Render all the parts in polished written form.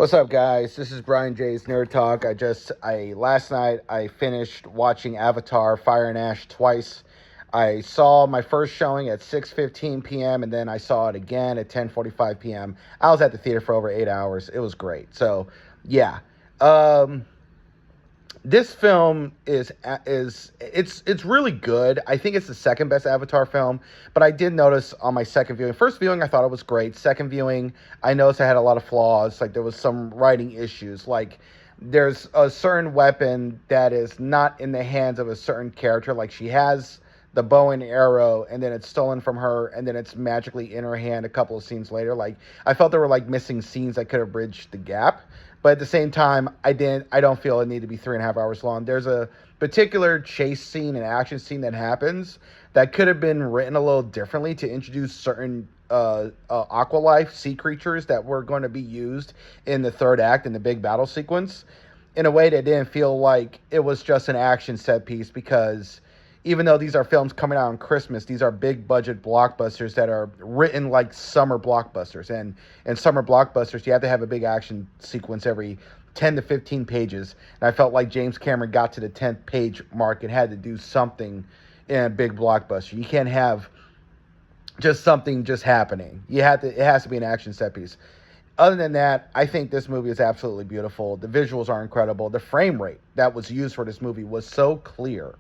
What's up, guys? This is Brian J's Nerd Talk. I last night I finished watching Avatar: Fire and Ash twice. I saw my first showing at 6:15 p.m. and then I saw it again at 10:45 p.m. I was at the theater for over 8 hours. It was great. So, yeah. Um, this film is really good. I think it's the second best Avatar film, but I did notice on my second viewing. First viewing, I thought it was great. Second viewing, I noticed I had a lot of flaws. Like there was some writing issues. Like there's a certain weapon that is not in the hands of a certain character. Like she has the bow and arrow, and then it's stolen from her, and then it's magically in her hand a couple of scenes later. Like I felt there were like missing scenes that could have bridged the gap. But at the same time, I don't feel it needed to be 3.5 hours long. There's a particular chase scene and action scene that happens that could have been written a little differently to introduce certain aqua life sea creatures that were going to be used in the third act in the big battle sequence in a way that didn't feel like it was just an action set piece, because even though these are films coming out on Christmas, these are big budget blockbusters that are written like summer blockbusters. And in summer blockbusters, you have to have a big action sequence every 10 to 15 pages. And I felt like James Cameron got to the 10th page mark and had to do something in a big blockbuster. You can't have just something just happening. It has to be an action set piece. Other than that, I think this movie is absolutely beautiful. The visuals are incredible. The frame rate that was used for this movie was so clear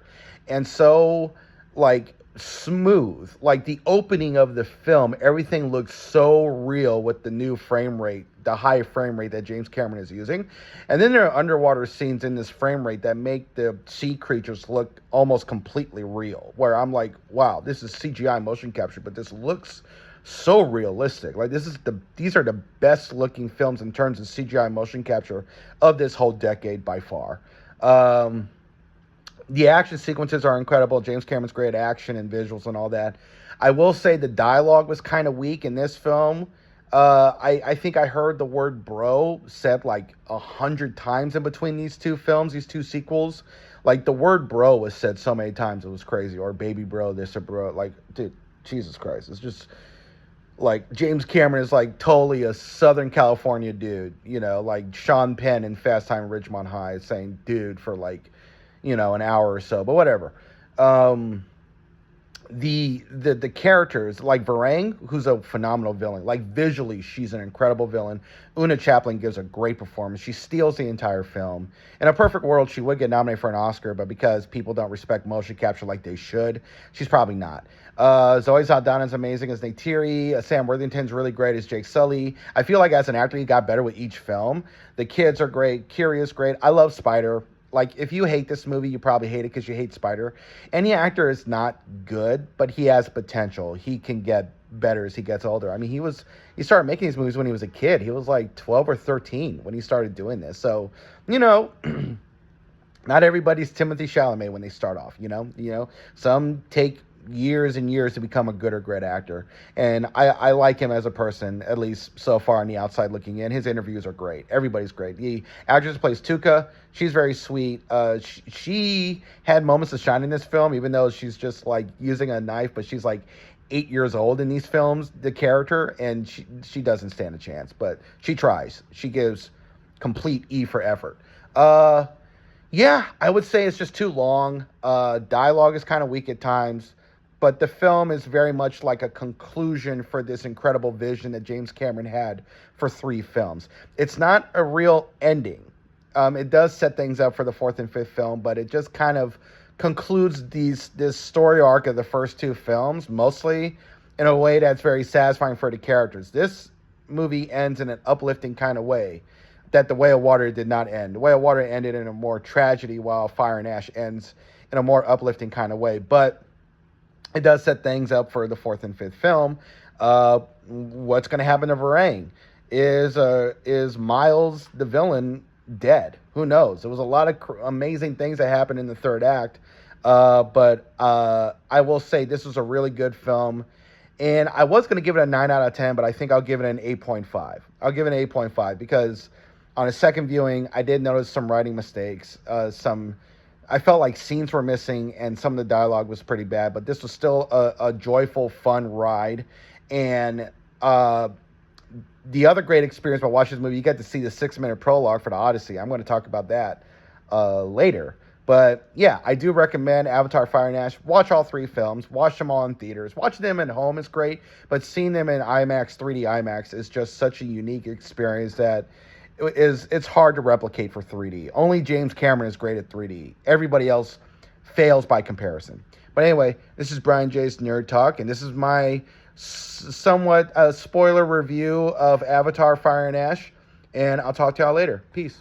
and so like smooth. Like the opening of the film, everything looks so real with the new frame rate, the high frame rate that James Cameron is using. And then there are underwater scenes in this frame rate that make the sea creatures look almost completely real, where I'm like, wow, this is CGI motion capture, but this looks so realistic. Like these are the best looking films in terms of CGI motion capture of this whole decade by far. The action sequences are incredible. James Cameron's great at action and visuals and all that. I will say the dialogue was kind of weak in this film. I think I heard the word bro said like 100 times in between these two films, these two sequels. Like the word bro was said so many times it was crazy. Or baby bro, this or bro. Like, dude, Jesus Christ. It's just like James Cameron is like totally a Southern California dude, like Sean Penn in Fast Time at Ridgemont High is saying dude for like, an hour or so, but whatever. Um, the characters like Varang, who's a phenomenal villain. Like visually, she's an incredible villain. Una Chaplin gives a great performance. She steals the entire film. In a perfect world, she would get nominated for an Oscar, but because people don't respect motion capture like they should, she's probably not. Zoe Saldana's amazing as Neytiri. Sam Worthington's really great as Jake Sully. I feel like as an actor, he got better with each film. The kids are great. Kiri is great. I love Spider. Like, if you hate this movie, you probably hate it because you hate Spider. Any actor is not good, but he has potential. He can get better as he gets older. I mean, he started making these movies when he was a kid. He was like 12 or 13 when he started doing this. So, not everybody's Timothy Chalamet when they start off, Some take years and years to become a good or great actor. And I like him as a person, at least so far on the outside looking in. His interviews are great. Everybody's great. The actress who plays Tuca, she's very sweet. She had moments of shine in this film, even though she's just like using a knife, but she's like 8 years old in these films, the character, and she doesn't stand a chance, but she tries. She gives complete E for effort. Yeah, I would say it's just too long. Dialogue is kind of weak at times. But the film is very much like a conclusion for this incredible vision that James Cameron had for 3 films. It's not a real ending. It does set things up for the 4th and 5th film, but it just kind of concludes this story arc of the first 2 films, mostly in a way that's very satisfying for the characters. This movie ends in an uplifting kind of way that The Way of Water did not end. The Way of Water ended in a more tragedy, while Fire and Ash ends in a more uplifting kind of way. But it does set things up for the 4th and 5th film. What's going to happen to Varang? Is Miles, the villain, dead? Who knows? There was a lot of amazing things that happened in the third act. But I will say this was a really good film. And I was going to give it a 9 out of 10, but I think I'll give it an 8.5. I'll give it an 8.5 because on a second viewing, I did notice some writing mistakes, I felt like scenes were missing and some of the dialogue was pretty bad, but this was still a joyful, fun ride. And the other great experience by watching this movie, you get to see the 6-minute prologue for the Odyssey. I'm going to talk about that later. But yeah, I do recommend Avatar Fire and Ash. Watch all 3 films. Watch them all in theaters. Watching them at home is great, but seeing them in IMAX, 3D IMAX is just such a unique experience that it's hard to replicate for 3D. Only James Cameron is great at 3D. Everybody else fails by comparison. But anyway, this is Brian J's Nerd Talk, and this is my somewhat spoiler review of Avatar Fire and Ash, and I'll talk to y'all later. Peace.